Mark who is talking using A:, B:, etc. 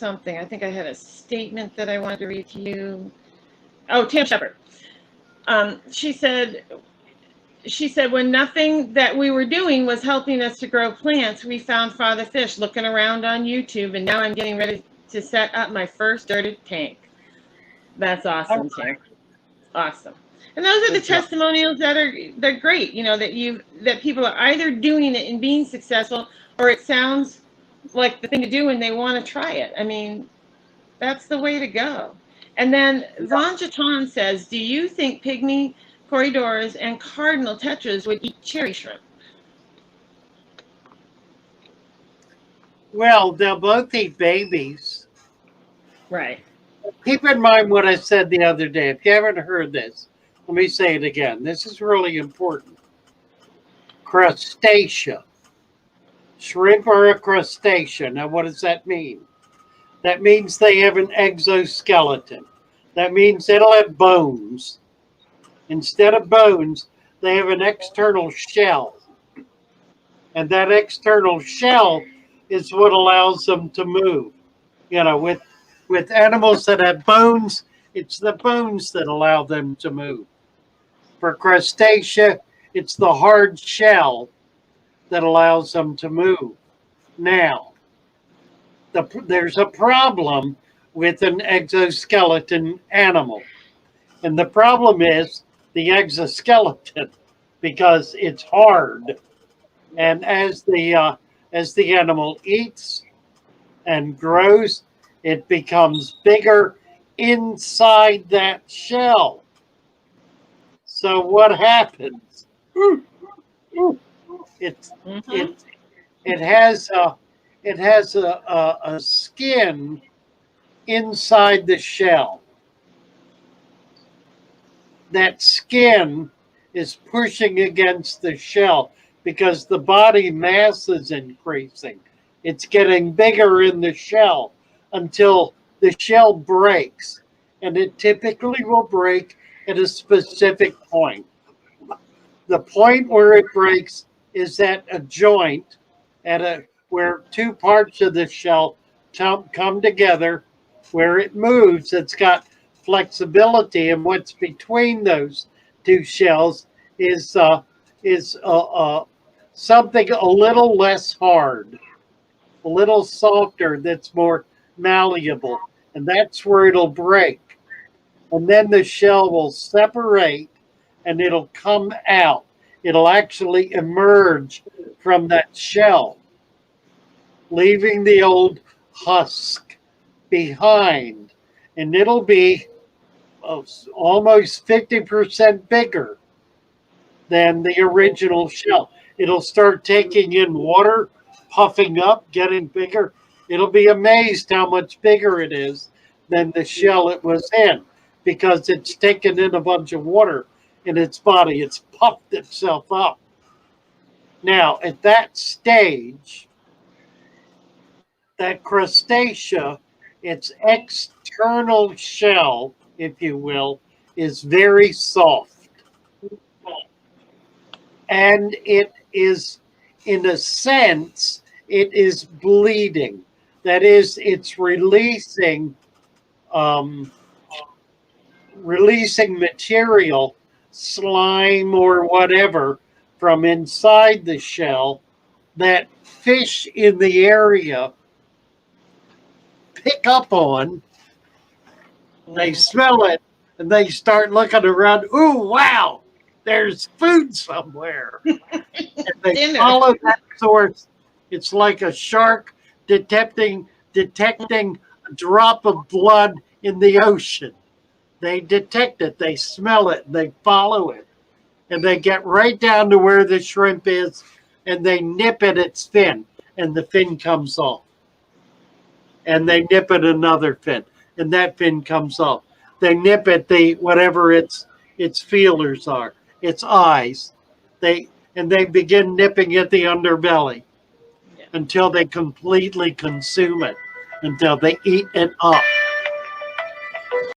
A: something. I think I had a statement that I wanted to read to you. Oh, Tam Shepard. She said, when nothing that we were doing was helping us to grow plants, we found Father Fish looking around on YouTube, and now I'm getting ready to set up my first dirted tank. That's awesome, Tam. Awesome. And those are the testimonials they're great, that people are either doing it and being successful, or it sounds like the thing to do and they want to try it. I mean, that's the way to go. And then Von Jaton says, do you think pygmy corridors and cardinal tetras would eat cherry shrimp?
B: Well, they'll both eat babies.
A: Right.
B: Keep in mind what I said the other day. If you haven't heard this, let me say it again. This is really important. Crustacea. Shrimp are a crustacea. Now, what does that mean? That means they have an exoskeleton. That means they'll have bones. Instead of bones, they have an external shell. And that external shell is what allows them to move. With animals that have bones, it's the bones that allow them to move. For crustacea, it's the hard shell that allows them to move. Now, there's a problem with an exoskeleton animal. And the problem is the exoskeleton, because it's hard. And as the animal eats and grows, it becomes bigger inside that shell. So what happens? It has a skin inside the shell. That skin is pushing against the shell because the body mass is increasing. It's getting bigger in the shell until the shell breaks, and it typically will break at a specific point. The point where it breaks is at a joint, where two parts of the shell come together, where it moves. It's got flexibility, and what's between those two shells is something a little less hard, a little softer, that's more malleable, and that's where it'll break. And then the shell will separate and it'll come out. It'll actually emerge from that shell, leaving the old husk behind. And it'll be almost 50% bigger than the original shell. It'll start taking in water, puffing up, getting bigger. It'll be amazed how much bigger it is than the shell it was in, because it's taken in a bunch of water in its body. It's puffed itself up. Now, at that stage, that crustacea, its external shell, if you will, is very soft. And it is, in a sense, it is bleeding. That is, it's releasing material, slime or whatever, from inside the shell that fish in the area pick up on. They smell it and they start looking around. Ooh, wow, there's food somewhere. And they follow that source. It's like a shark detecting a drop of blood in the ocean. They detect it, they smell it, they follow it, and they get right down to where the shrimp is, and they nip at its fin, and the fin comes off. And they nip at another fin, and that fin comes off. They nip at whatever its feelers are, its eyes. They begin nipping at the underbelly until they completely consume it, until they eat it up.